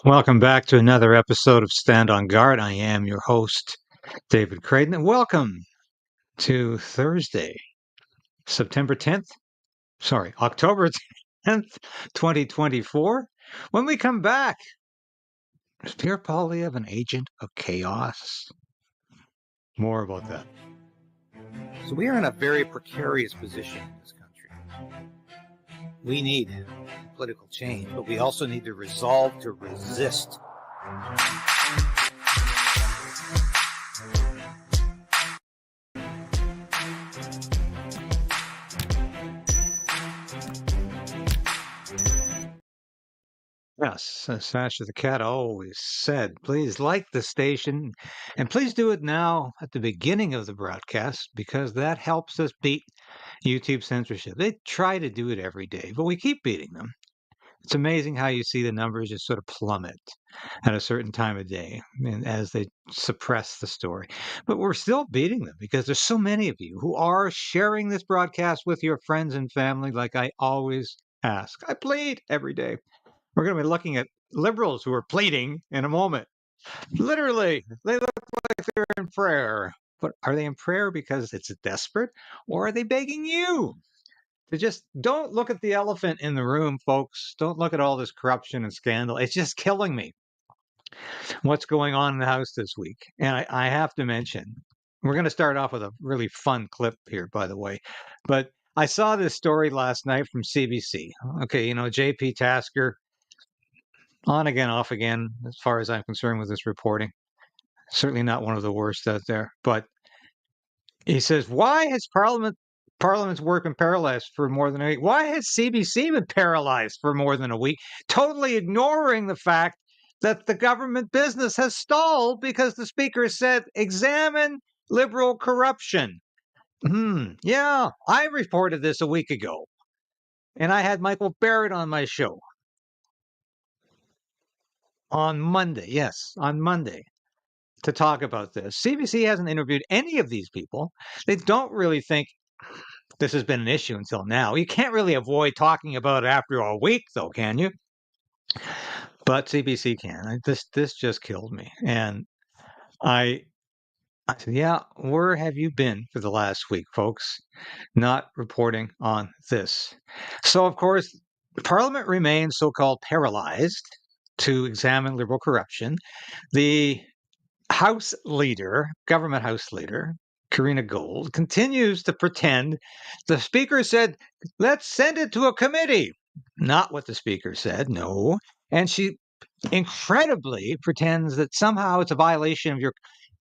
Welcome back to another episode of Stand on Guard. I am your host, David Creighton, and welcome to Thursday, September 10th. Sorry, October 10th, 2024. When we come back, is Pierre Poilievre an agent of chaos? More about that. So we are in a very precarious position in this country. We need political change, but we also need the resolve to resist. Yes, as Sasha the Cat always said, please like the station and please do it now at the beginning of the broadcast because that helps us beat YouTube censorship. They try to do it every day, but we keep beating them. It's amazing how you see the numbers just sort of plummet at a certain time of day and as they suppress the story. But we're still beating them because there's so many of you who are sharing this broadcast with your friends and family, like I always ask. I plead every day. We're going to be looking at liberals who are pleading in a moment. Literally, they look like they're in prayer. But are they in prayer because it's desperate, or are they begging you to just don't look at the elephant in the room, folks? Don't look at all this corruption and scandal. It's just killing me. What's going on in the House this week? And I have to mention, we're going to start off with a really fun clip here, by the way. But I saw this story last night from CBC. Okay, JP Tasker, on again, off again, as far as I'm concerned with this reporting. Certainly not one of the worst out there. But he says, why has Parliament's work been paralyzed for more than a week? Why has CBC been paralyzed for more than a week? Totally ignoring the fact that the government business has stalled because the speaker said, examine liberal corruption. Yeah, I reported this a week ago. And I had Michael Barrett on my show on Monday. Yes, on Monday to talk about this. CBC hasn't interviewed any of these people. They don't really think this has been an issue until now. You can't really avoid talking about it after a week, though, can you? But CBC can. This just killed me, and I said, yeah, where have you been for the last week, folks? Not reporting on this. So, of course, Parliament remains so-called paralyzed to examine liberal corruption. The House leader, government House leader, Karina Gold, continues to pretend the speaker said, let's send it to a committee. Not what the speaker said, no. And she incredibly pretends that somehow it's a violation of your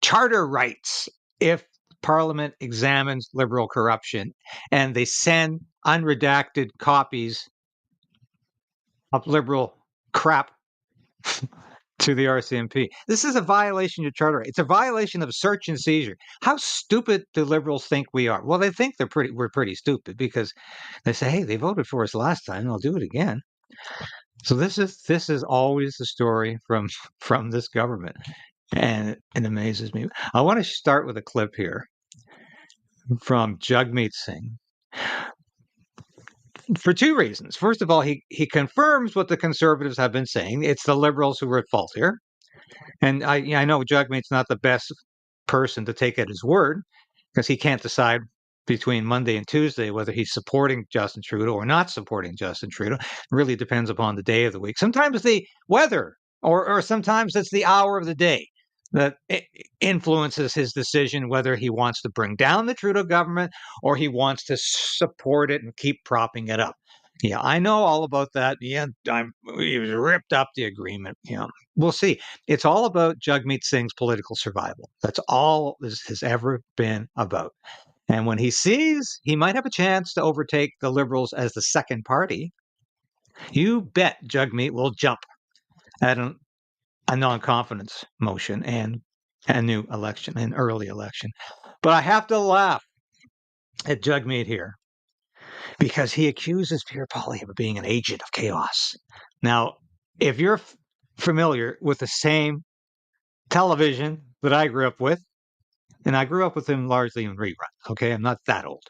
charter rights if Parliament examines liberal corruption and they send unredacted copies of liberal crap to the RCMP. This is a violation of charter. It's a violation of search and seizure. How stupid do liberals think we are? Well, they think we're pretty stupid because they say, hey, they voted for us last time, they'll do it again. So this is always the story from this government. And it amazes me. I want to start with a clip here from Jagmeet Singh for two reasons. First of all, he confirms what the conservatives have been saying. It's the liberals who are at fault here. And I know Jagmeet's not the best person to take at his word because he can't decide between Monday and Tuesday whether he's supporting Justin Trudeau or not supporting Justin Trudeau. It really depends upon the day of the week. Sometimes the weather or sometimes it's the hour of the day that influences his decision whether he wants to bring down the Trudeau government or he wants to support it and keep propping it up. Yeah, I know all about that. Yeah, he was ripped up the agreement. Yeah, we'll see. It's all about Jagmeet Singh's political survival. That's all this has ever been about. And when he sees he might have a chance to overtake the Liberals as the second party, you bet Jagmeet will jump at a non-confidence motion and a new election, an early election. But I have to laugh at Jagmeet here because he accuses Pierre Poilievre of being an agent of chaos. Now, if you're familiar with the same television that I grew up with, and I grew up with him largely in reruns, okay? I'm not that old.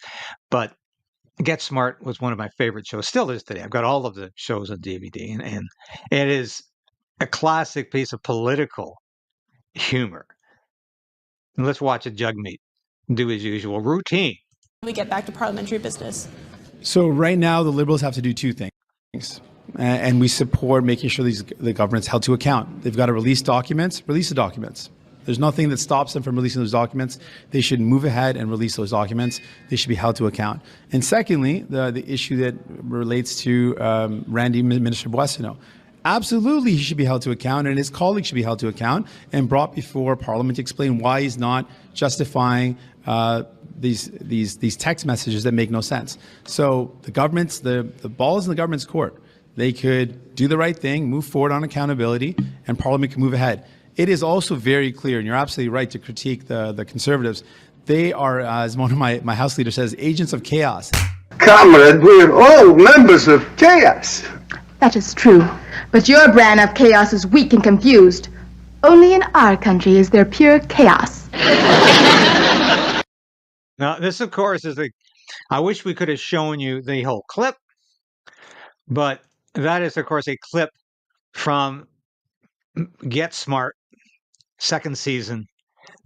But Get Smart was one of my favorite shows, still is today. I've got all of the shows on DVD, and it is a classic piece of political humor. And let's watch a Jagmeet do his usual routine. We get back to parliamentary business. So right now, the Liberals have to do two things. And we support making sure the government's held to account. They've got to release documents, release the documents. There's nothing that stops them from releasing those documents. They should move ahead and release those documents. They should be held to account. And secondly, the issue that relates to Randy, Minister Boissonnault. Absolutely, he should be held to account, and his colleagues should be held to account and brought before Parliament to explain why he's not justifying these text messages that make no sense. So the government's the ball is in the government's court. They could do the right thing, move forward on accountability, and Parliament can move ahead. It is also very clear, and you're absolutely right to critique the Conservatives. They are, as one of my House leader says, agents of chaos. Comrade, we're all members of chaos. That is true, but your brand of chaos is weak and confused. Only in our country is there pure chaos. Now, this, of course, is I wish we could have shown you the whole clip, but that is, of course, a clip from Get Smart, second season,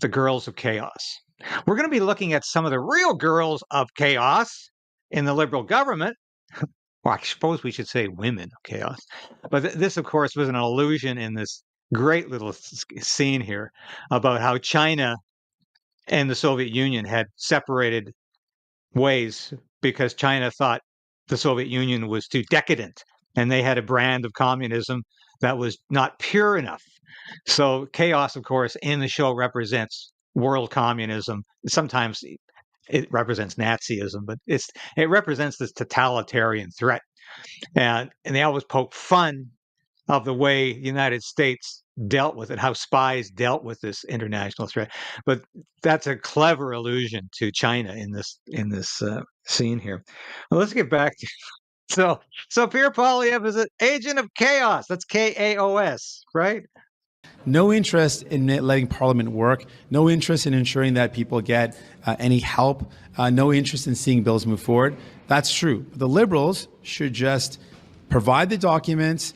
The Girls of Chaos. We're going to be looking at some of the real girls of chaos in the Liberal government. Well, I suppose we should say women of chaos. But this, of course, was an allusion in this great little scene here about how China and the Soviet Union had separated ways because China thought the Soviet Union was too decadent and they had a brand of communism that was not pure enough. So chaos, of course, in the show represents world communism. Sometimes it represents Nazism, but it represents this totalitarian threat. And they always poke fun of the way the United States dealt with it, how spies dealt with this international threat. But that's a clever allusion to China in this scene here. Well, let's get back to so Pierre Poilievre is an agent of chaos. That's K-A-O-S, right? No interest in letting Parliament work, no interest in ensuring that people get any help, no interest in seeing bills move forward. That's true. The Liberals should just provide the documents.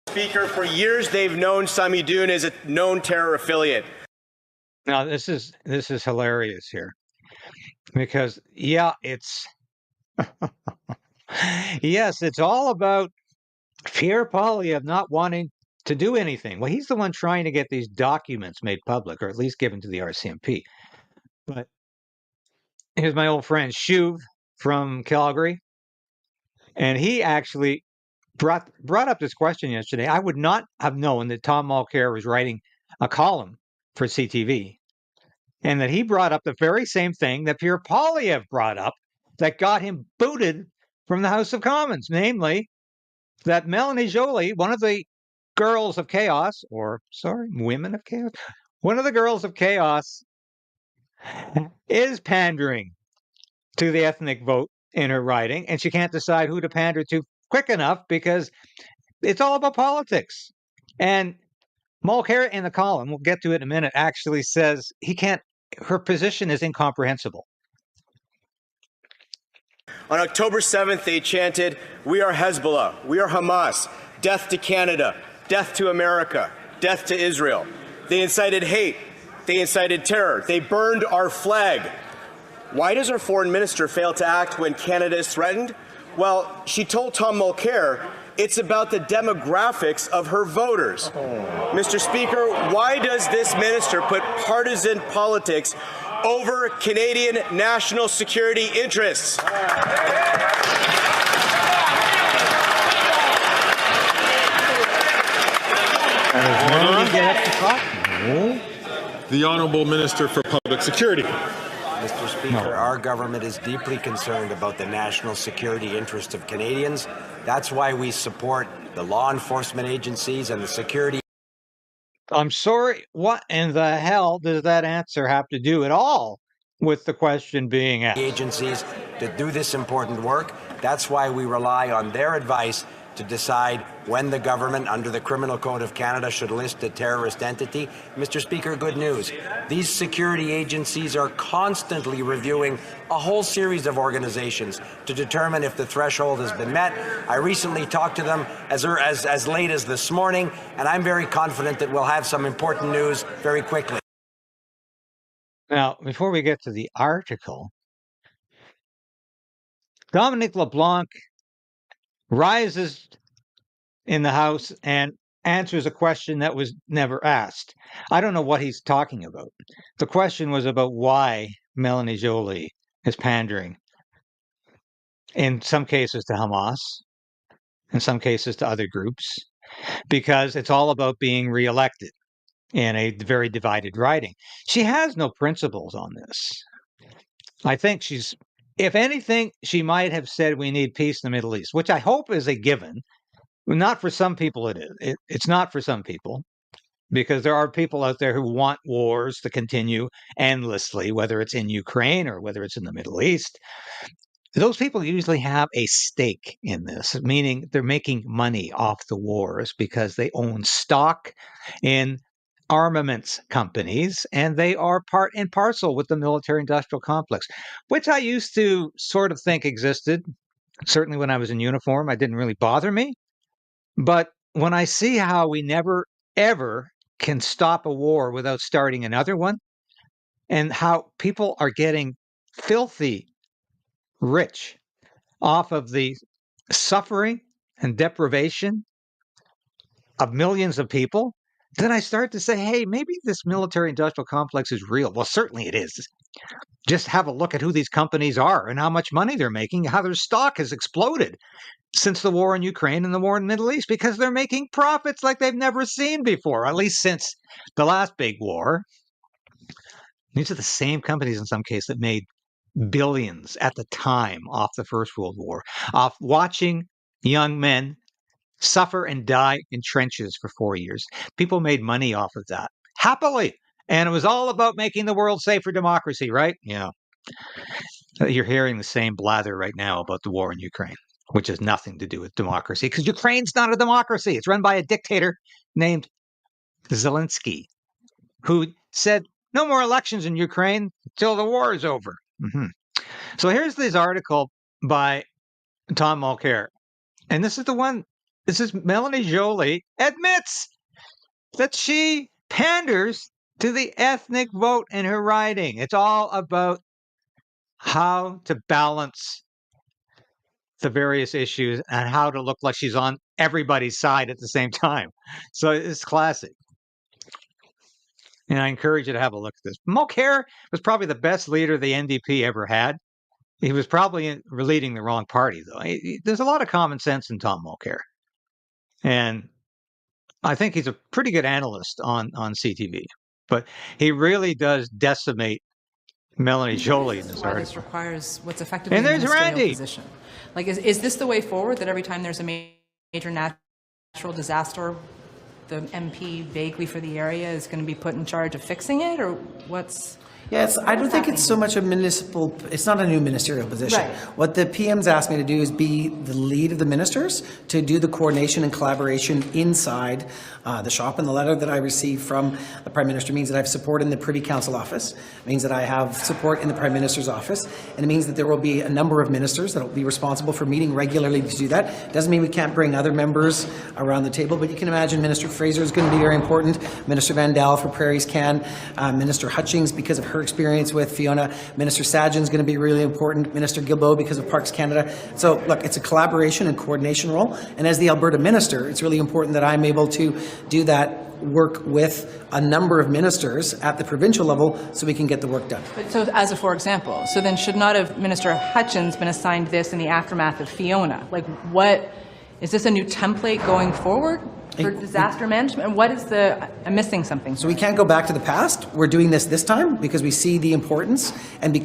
Speaker, for years they've known Sami Doon as a known terror affiliate. Now, this is hilarious here because, yeah, it's yes, it's all about Pierre Poilievre not wanting to do anything. Well, he's the one trying to get these documents made public, or at least given to the RCMP. But here's my old friend Shuv from Calgary, and he actually brought up this question yesterday. I would not have known that Tom Mulcair was writing a column for CTV, and that he brought up the very same thing that Pierre Poilievre brought up that got him booted from the House of Commons, namely that Mélanie Joly, one of the girls of chaos, women of chaos, one of the girls of chaos is pandering to the ethnic vote in her writing, and she can't decide who to pander to quick enough because it's all about politics. And Mulcair in the column, we'll get to it in a minute, actually says her position is incomprehensible. On October 7th, they chanted, "We are Hezbollah, we are Hamas, death to Canada, death to America, death to Israel." They incited hate. They incited terror. They burned our flag. Why does our foreign minister fail to act when Canada is threatened? Well, she told Tom Mulcair it's about the demographics of her voters. Mr. Speaker, why does this minister put partisan politics over Canadian national security interests? The Honourable Minister for Public Security. Mr. Speaker, our government is deeply concerned about the national security interest of Canadians. That's why we support the law enforcement agencies and the security. I'm sorry, what in the hell does that answer have to do at all with the question being asked? Agencies to do this important work. That's why we rely on their advice to decide when the government, under the Criminal Code of Canada, should list a terrorist entity. Mr. Speaker, good news. These security agencies are constantly reviewing a whole series of organizations to determine if the threshold has been met. I recently talked to them as late as this morning, and I'm very confident that we'll have some important news very quickly. Now, before we get to the article, Dominic LeBlanc rises in the House and answers a question that was never asked. I don't know what he's talking about. The question was about why Mélanie Joly is pandering, in some cases to Hamas, in some cases to other groups, because it's all about being reelected in a very divided riding. She has no principles on this. I think if anything, she might have said we need peace in the Middle East, which I hope is a given. Not for some people it is. It's not for some people, because there are people out there who want wars to continue endlessly, whether it's in Ukraine or whether it's in the Middle East. Those people usually have a stake in this, meaning they're making money off the wars because they own stock in armaments companies, and they are part and parcel with the military-industrial complex, which I used to sort of think existed. Certainly when I was in uniform, it didn't really bother me. But when I see how we never, ever can stop a war without starting another one, and how people are getting filthy rich off of the suffering and deprivation of millions of people, then I start to say, hey, maybe this military industrial complex is real. Well, certainly it is. Just have a look at who these companies are and how much money they're making, how their stock has exploded since the war in Ukraine and the war in the Middle East, because they're making profits like they've never seen before, at least since the last big war. These are the same companies in some cases that made billions at the time off the First World War, off watching young men suffer and die in trenches for 4 years. People made money off of that happily. And it was all about making the world safe for democracy, right? Yeah. You're hearing the same blather right now about the war in Ukraine, which has nothing to do with democracy, because Ukraine's not a democracy. It's run by a dictator named Zelensky, who said no more elections in Ukraine until the war is over. So here's this article by Tom Mulcair. And this is the one, this is Mélanie Joly admits that she panders to the ethnic vote in her riding. It's all about how to balance the various issues and how to look like she's on everybody's side at the same time. So it's classic. And I encourage you to have a look at this. Mulcair was probably the best leader the NDP ever had. He was probably leading the wrong party, though. There's a lot of common sense in Tom Mulcair. And I think he's a pretty good analyst on CTV. But he really does decimate Mélanie Joly in this article. This requires what's effectively and a there's ministerial Randy. position. Like, is this the way forward, that every time there's a major natural disaster, the MP vaguely for the area is going to be put in charge of fixing it, or what's... Yes, I don't think it's so much a municipal, it's not a new ministerial position. Right. What the PM's asked me to do is be the lead of the ministers to do the coordination and collaboration inside the shop. And the letter that I received from the Prime Minister means that I have support in the Privy Council office, it means that I have support in the Prime Minister's office, and it means that there will be a number of ministers that will be responsible for meeting regularly to do that. Doesn't mean we can't bring other members around the table, but you can imagine Minister Fraser is going to be very important, Minister Van Dal for Prairies Can, Minister Hutchings because of her experience with Fiona, Minister Sajjan is going to be really important, Minister Guilbeault because of Parks Canada. So look, it's a collaboration and coordination role, and as the Alberta Minister, it's really important that I'm able to do that work with a number of ministers at the provincial level so we can get the work done. But so, as a for example, so then should not have Minister Hutchins been assigned this in the aftermath of Fiona? Like, what, is this a new template going forward for disaster management? And what is I'm missing something. So we can't go back to the past. We're doing this time because we see the importance and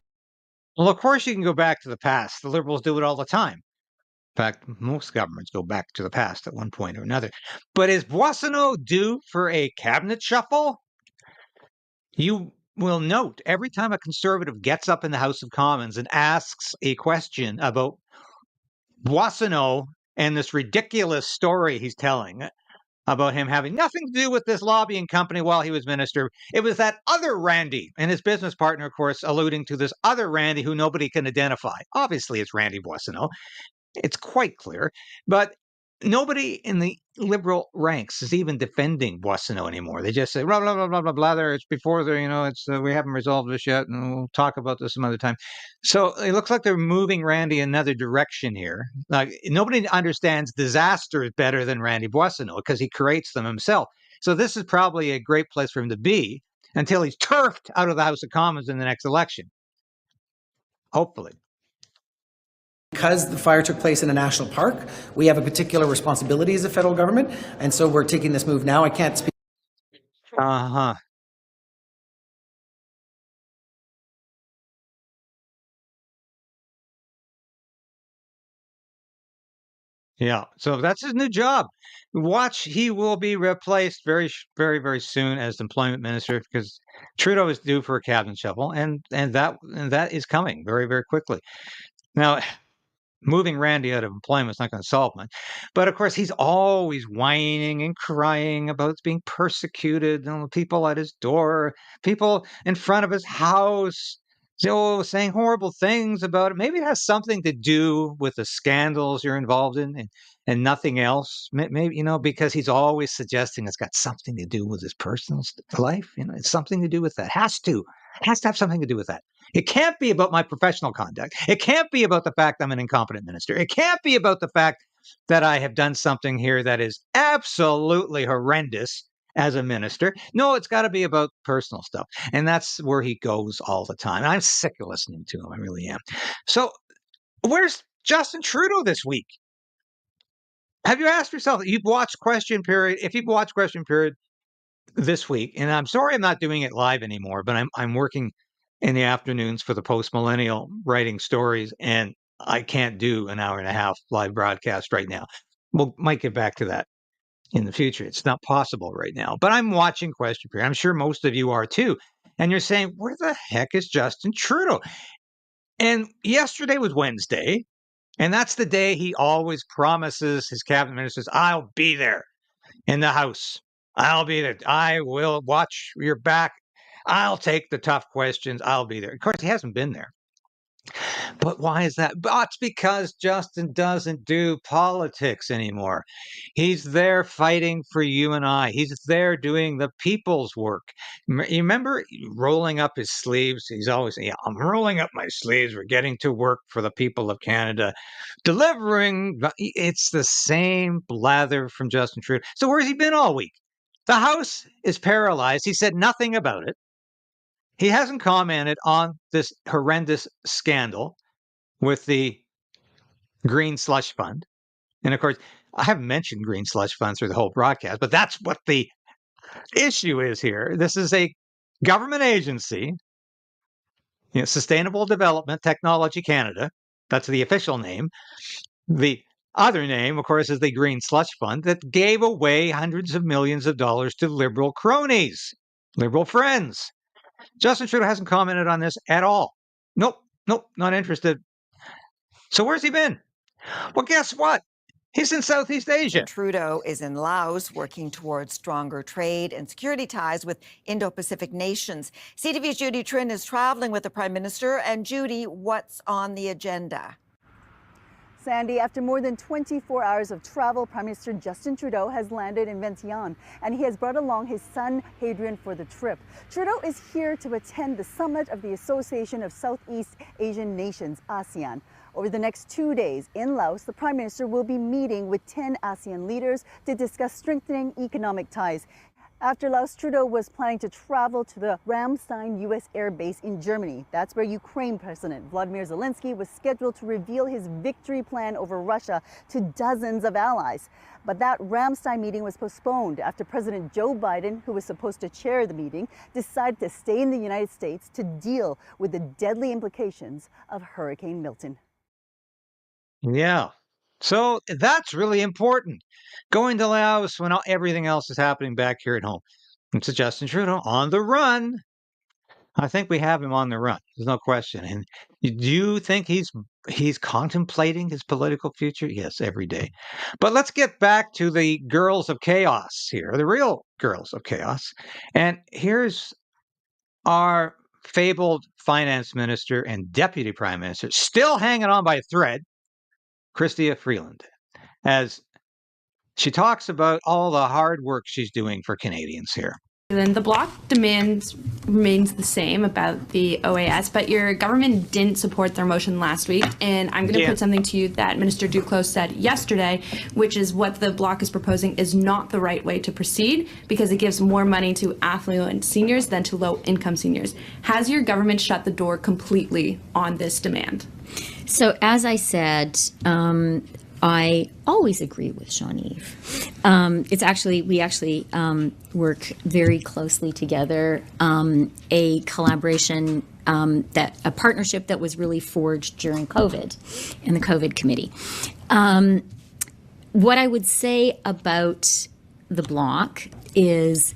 well, of course you can go back to the past. The Liberals do it all the time. In fact, most governments go back to the past at one point or another. But is Boissonnault due for a cabinet shuffle? You will note every time a Conservative gets up in the House of Commons and asks a question about Boissonnault and this ridiculous story he's telling about him having nothing to do with this lobbying company while he was minister. It was that other Randy and his business partner, of course, alluding to this other Randy who nobody can identify. Obviously, it's Randy Boissonneau. It's quite clear. But nobody in the liberal ranks is even defending Boissonneau anymore. They just say, blah, blah, blah, blah, blah, blah. It's before the, it's we haven't resolved this yet, and we'll talk about this some other time. So it looks like they're moving Randy another direction here. Like nobody understands disasters better than Randy Boissonneau because he creates them himself. So this is probably a great place for him to be until he's turfed out of the House of Commons in the next election. Hopefully. Because the fire took place in a national park, we have a particular responsibility as a federal government, and so we're taking this move now. I can't speak. Uh-huh. Yeah, so that's his new job. Watch, he will be replaced very, very, very soon as employment minister because Trudeau is due for a cabinet shuffle, and that is coming very, very quickly. Now, moving Randy out of employment is not going to solve much. But of course, he's always whining and crying about being persecuted, people at his door, people in front of his house, saying horrible things about it. Maybe it has something to do with the scandals you're involved in and nothing else. Maybe, because he's always suggesting it's got something to do with his personal life. It's something to do with that. Has to have something to do with that. It can't be about my professional conduct. It can't be about the fact I'm an incompetent minister. It can't be about the fact that I have done something here that is absolutely horrendous as a minister. No, it's got to be about personal stuff. And that's where he goes all the time. I'm sick of listening to him. I really am. So where's Justin Trudeau this week? Have you asked yourself, you've watched Question Period, if you've watched Question Period this week, and I'm sorry I'm not doing it live anymore, but I'm working in the afternoons for the Post Millennial writing stories, and I can't do an hour and a half live broadcast right now. We'll might get back to that in the future. It's not possible right now, but I'm watching Question Period. I'm sure most of you are too. And you're saying, where the heck is Justin Trudeau? And yesterday was Wednesday, and that's the day he always promises his cabinet ministers, I'll be there in the House. I'll be there. I will watch your back. I'll take the tough questions. I'll be there. Of course, he hasn't been there. But why is that? But it's because Justin doesn't do politics anymore. He's there fighting for you and I. He's there doing the people's work. You remember rolling up his sleeves? He's always saying, I'm rolling up my sleeves. We're getting to work for the people of Canada, delivering. It's the same blather from Justin Trudeau. So where's he been all week? The House is paralyzed. He said nothing about it. He hasn't commented on this horrendous scandal with the green slush fund. And of course, I haven't mentioned green slush funds through the whole broadcast, but that's what the issue is here. This is a government agency, Sustainable Development Technology Canada. That's the official name. The other name, of course, is the Green Slush Fund that gave away hundreds of millions of dollars to liberal cronies, liberal friends. Justin Trudeau hasn't commented on this at all. Nope, not interested. So where's he been? Well, guess what? He's in Southeast Asia. Trudeau is in Laos working towards stronger trade and security ties with Indo-Pacific nations. CTV's Judy Trin is traveling with the Prime Minister. And Judy, what's on the agenda? Sandy, after more than 24 hours of travel, Prime Minister Justin Trudeau has landed in Vientiane, and he has brought along his son, Hadrian, for the trip. Trudeau is here to attend the summit of the Association of Southeast Asian Nations, ASEAN. Over the next 2 days in Laos, the Prime Minister will be meeting with 10 ASEAN leaders to discuss strengthening economic ties. After Laos, Trudeau was planning to travel to the Ramstein U.S. Air Base in Germany. That's where Ukraine President Vladimir Zelensky was scheduled to reveal his victory plan over Russia to dozens of allies. But that Ramstein meeting was postponed after President Joe Biden, who was supposed to chair the meeting, decided to stay in the United States to deal with the deadly implications of Hurricane Milton. Yeah. So that's really important. Going to Laos when everything else is happening back here at home. It's Justin Trudeau on the run. I think we have him on the run. There's no question. And do you think he's contemplating his political future? Yes, every day. But let's get back to the girls of chaos here, the real girls of chaos. And here's our fabled finance minister and deputy prime minister, still hanging on by a thread, Chrystia Freeland, as she talks about all the hard work she's doing for Canadians here. Then the Bloc demands remains the same about the OAS, but your government didn't support their motion last week, and I'm going to put something to you that Minister Duclos said yesterday, which is what the Bloc is proposing is not the right way to proceed because it gives more money to affluent seniors than to low-income seniors. Has your government shut the door completely on this demand? So, as I said, I always agree with Jean-Yves. We actually work very closely together. A collaboration, a partnership that was really forged during COVID in the COVID committee. What I would say about the Bloc is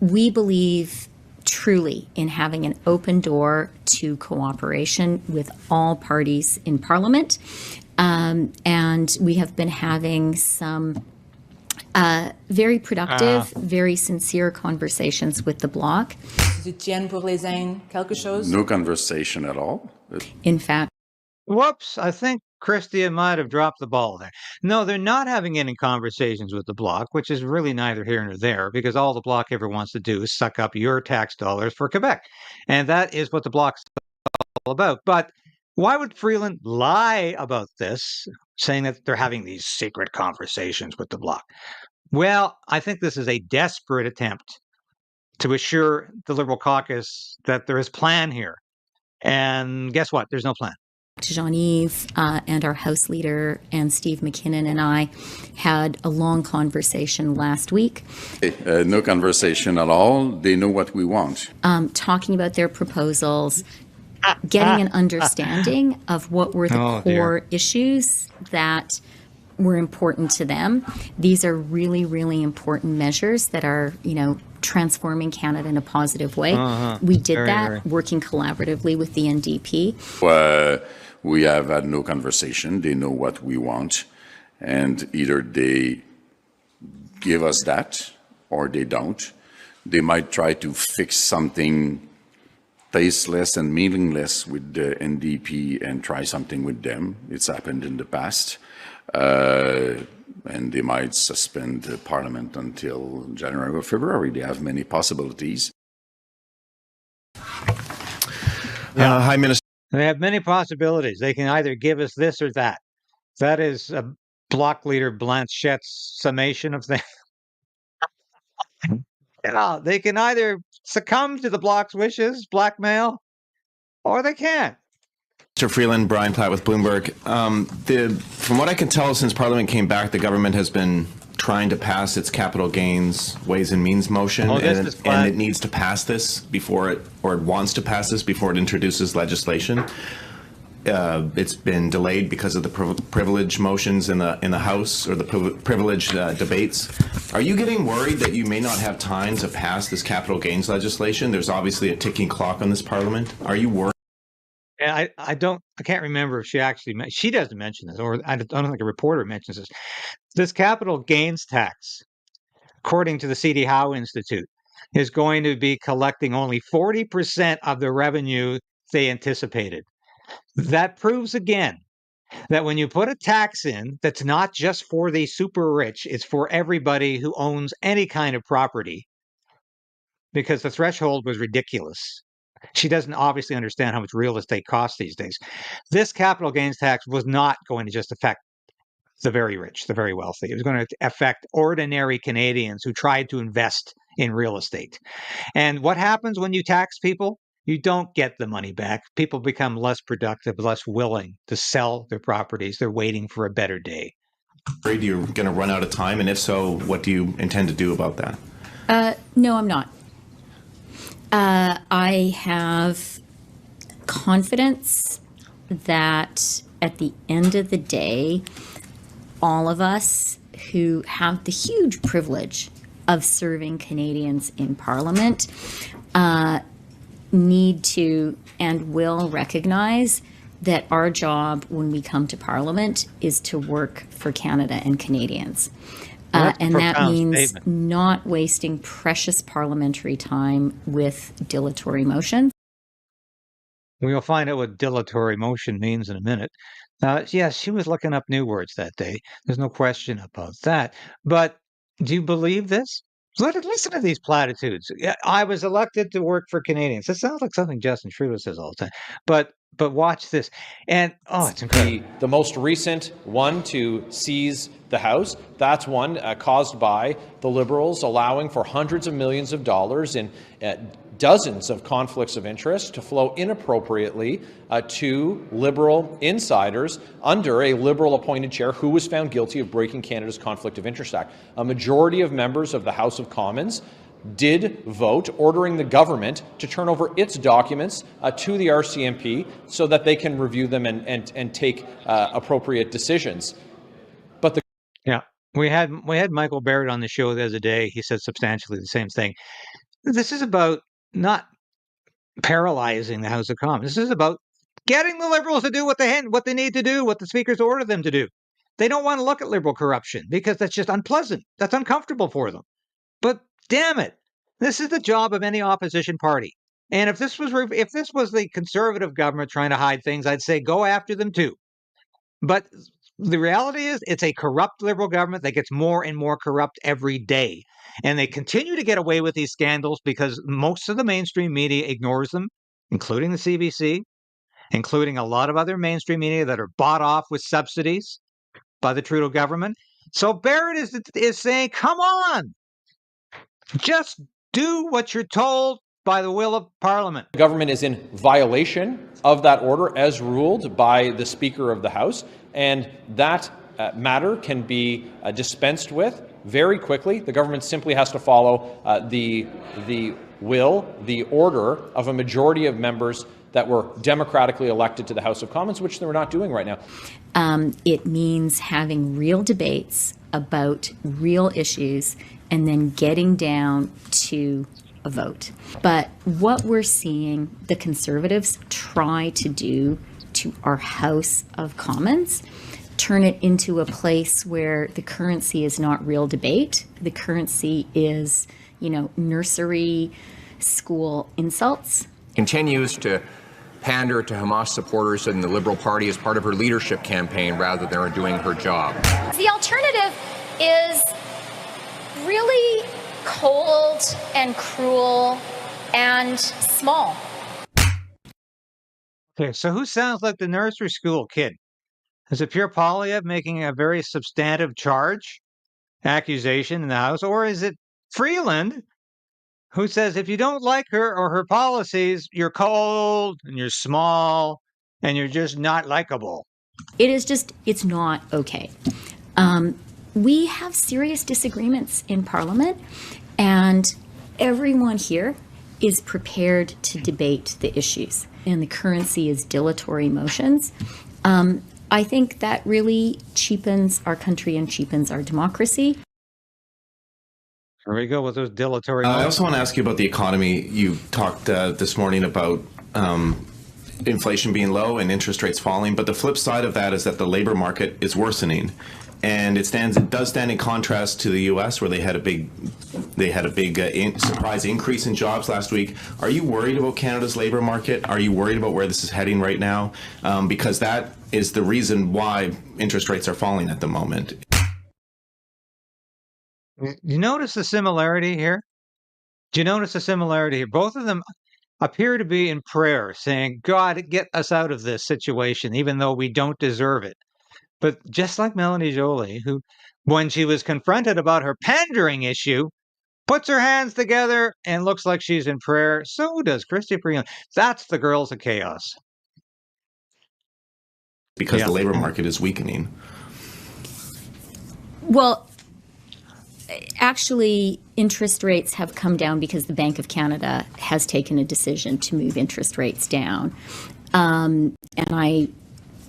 we believe truly in having an open door to cooperation with all parties in Parliament. And we have been having some very productive, very sincere conversations with the Bloc. No conversation at all. In fact. Whoops, I think Chrystia might have dropped the ball there. No, they're not having any conversations with the Bloc, which is really neither here nor there, because all the Bloc ever wants to do is suck up your tax dollars for Quebec. And that is what the Bloc's all about. But why would Freeland lie about this, saying that they're having these secret conversations with the Bloc? Well, I think this is a desperate attempt to assure the Liberal caucus that there is plan here. And guess what? There's no plan. Jean-Yves and our House Leader and Steve McKinnon and I had a long conversation last week. No conversation at all. They know what we want. Talking about their proposals, getting an understanding of what were the core issues that were important to them. These are really, really important measures that are, transforming Canada in a positive way. We did working collaboratively with the NDP. We have had no conversation. They know what we want. And either they give us that or they don't. They might try to fix something tasteless and meaningless with the NDP and try something with them. It's happened in the past. And they might suspend the Parliament until January or February. They have many possibilities. Hi, Minister. They have many possibilities. They can either give us this or that. That is a Bloc leader Blanchette's summation of things. They can either succumb to the Bloc's wishes, blackmail, or they can't. Mr. Freeland, Brian Platt with Bloomberg. From what I can tell, since Parliament came back, the government has been trying to pass its capital gains Ways and Means motion, and it needs to pass this before it wants to pass this before it introduces legislation. It's been delayed because of the privilege motions in the House, or the privilege debates. Are you getting worried that you may not have time to pass this capital gains legislation? There's obviously a ticking clock on this Parliament. Are you worried? I can't remember if she doesn't mention this, or I don't think a reporter mentions this. This capital gains tax, according to the C.D. Howe Institute, is going to be collecting only 40% of the revenue they anticipated. That proves again that when you put a tax in that's not just for the super rich, it's for everybody who owns any kind of property, because the threshold was ridiculous. She doesn't obviously understand how much real estate costs these days. This capital gains tax was not going to just affect the very rich, the very wealthy. It was going to affect ordinary Canadians who tried to invest in real estate. And what happens when you tax people? You don't get the money back. People become less productive, less willing to sell their properties. They're waiting for a better day. Afraid you're going to run out of time? And if so, what do you intend to do about that? No, I'm not. I have confidence that at the end of the day, all of us who have the huge privilege of serving Canadians in Parliament need to and will recognize that our job when we come to Parliament is to work for Canada and Canadians. And that means statement. Not wasting precious parliamentary time with dilatory motions. We'll find out what dilatory motion means in a minute. Yes, she was looking up new words that day. There's no question about that. But do you believe this? Listen to these platitudes. I was elected to work for Canadians. That sounds like something Justin Trudeau says all the time. But watch this. And, it's incredible. The most recent one to seize the House, that's one caused by the Liberals allowing for hundreds of millions of dollars in dozens of conflicts of interest to flow inappropriately to Liberal insiders under a Liberal appointed chair who was found guilty of breaking Canada's Conflict of Interest Act. A majority of members of the House of Commons did vote ordering the government to turn over its documents to the RCMP so that they can review them and take appropriate decisions. But we had Michael Barrett on the show the other day. He said substantially the same thing. This is about not paralyzing the House of Commons. This is about getting the Liberals to do what they need to do, what the speakers order them to do. They don't want to look at Liberal corruption because that's just unpleasant. That's uncomfortable for them. But damn it, this is the job of any opposition party. And if this was the Conservative government trying to hide things, I'd say go after them too. But the reality is it's a corrupt Liberal government that gets more and more corrupt every day. And they continue to get away with these scandals because most of the mainstream media ignores them, including the CBC, including a lot of other mainstream media that are bought off with subsidies by the Trudeau government. So Barrett is saying, come on, just do what you're told by the will of Parliament. The government is in violation of that order as ruled by the Speaker of the House, and that matter can be dispensed with very quickly. The government simply has to follow the order of a majority of members that were democratically elected to the House of Commons, which they're not doing right now. It means having real debates about real issues and then getting down to a vote. But what we're seeing the Conservatives try to do to our House of Commons, turn it into a place where the currency is not real debate. The currency is, nursery school insults. Continues to pander to Hamas supporters in the Liberal Party as part of her leadership campaign rather than doing her job. The alternative is really cold and cruel and small. Okay, so who sounds like the nursery school kid? Is it Pierre Poilievre making a very substantive accusation in the House, or is it Freeland who says if you don't like her or her policies, you're cold and you're small and you're just not likable? It's not okay. We have serious disagreements in Parliament, and everyone here is prepared to debate the issues. And the currency is dilatory motions. I think that really cheapens our country and cheapens our democracy. Here we go with those dilatory motions. I also want to ask you about the economy. You talked this morning about inflation being low and interest rates falling, but the flip side of that is that the labor market is worsening. And it does stand in contrast to the U.S., where they had a big surprise increase in jobs last week. Are you worried about Canada's labor market? Are you worried about where this is heading right now? Because that is the reason why interest rates are falling at the moment. You notice the similarity here? Do you notice the similarity here? Both of them appear to be in prayer, saying, God, get us out of this situation, even though we don't deserve it. But just like Mélanie Joly, who, when she was confronted about her pandering issue, puts her hands together and looks like she's in prayer, so does Freeland. That's the girls of chaos. Because the labor market is weakening. Well, actually, interest rates have come down because the Bank of Canada has taken a decision to move interest rates down. And I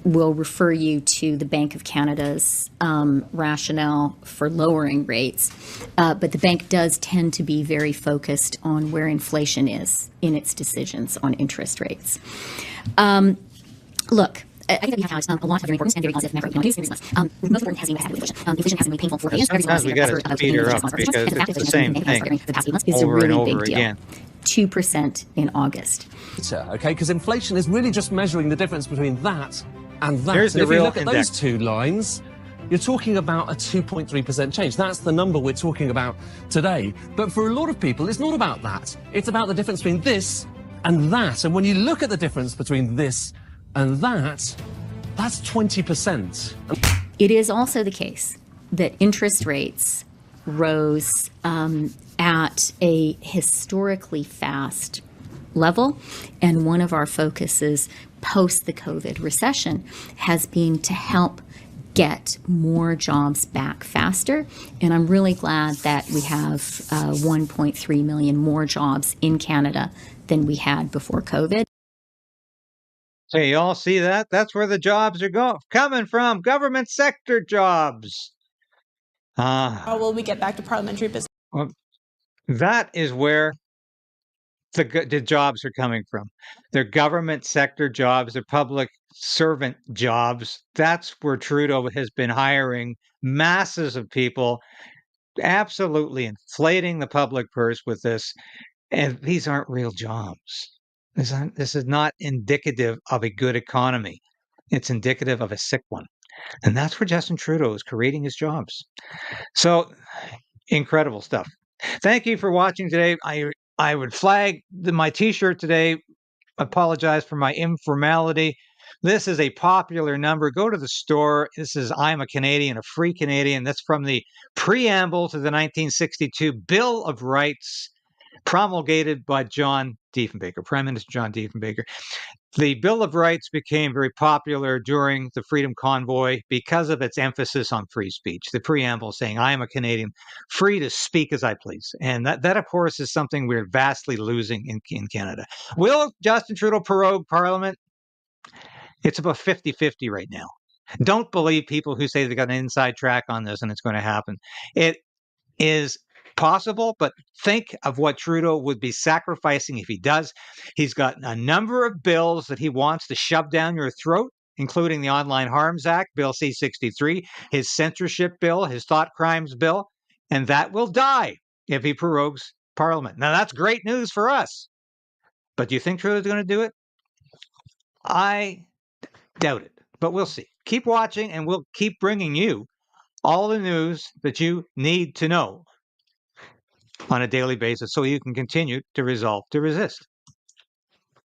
will refer you to the Bank of Canada's rationale for lowering rates. But the bank does tend to be very focused on where inflation is in its decisions on interest rates. Look, I think that we have a lot of very important and very positive macroeconomic news. The most important has been inflation. Inflation has been really painful for Sometimes we got to speed her up because it's the same thing over and over again. 2% in August. Okay, because inflation is really just measuring the difference between that and that. Here's the if real you look at index. those two lines, you're talking about a 2.3% change. That's the number we're talking about today. But for a lot of people, it's not about that. It's about the difference between this and that. And when you look at the difference between this and that's 20%. It is also the case that interest rates rose at a historically fast level, and one of our focuses post the COVID recession has been to help get more jobs back faster. And I'm really glad that we have 1.3 million more jobs in Canada than we had before COVID. So you all see that? That's where the jobs are coming from. Government sector jobs. How will we get back to parliamentary business? Well, that is where the jobs are coming from. They're government sector jobs. They're public servant jobs. That's where Trudeau has been hiring masses of people, absolutely inflating the public purse with this. And these aren't real jobs. This is not indicative of a good economy. It's indicative of a sick one. And that's where Justin Trudeau is creating his jobs. So incredible stuff. Thank you for watching today. I would flag my t-shirt today. Apologize for my informality. This is a popular number. Go to the store. This is I'm a Canadian, a free Canadian. That's from the preamble to the 1962 Bill of Rights, promulgated by John Diefenbaker, Prime Minister John Diefenbaker. The Bill of Rights became very popular during the Freedom Convoy because of its emphasis on free speech. The preamble saying, I am a Canadian, free to speak as I please. And that of course, is something we're vastly losing in Canada. Will Justin Trudeau prorogue Parliament? It's about 50-50 right now. Don't believe people who say they got an inside track on this and it's going to happen. It is possible, but think of what Trudeau would be sacrificing if he does. He's got a number of bills that he wants to shove down your throat, including the Online Harms Act, Bill C-63, his censorship bill, his thought crimes bill, and that will die if he prorogues Parliament. Now, that's great news for us, but do you think Trudeau's going to do it? I doubt it, but we'll see. Keep watching, and we'll keep bringing you all the news that you need to know on a daily basis so you can continue to resolve to resist.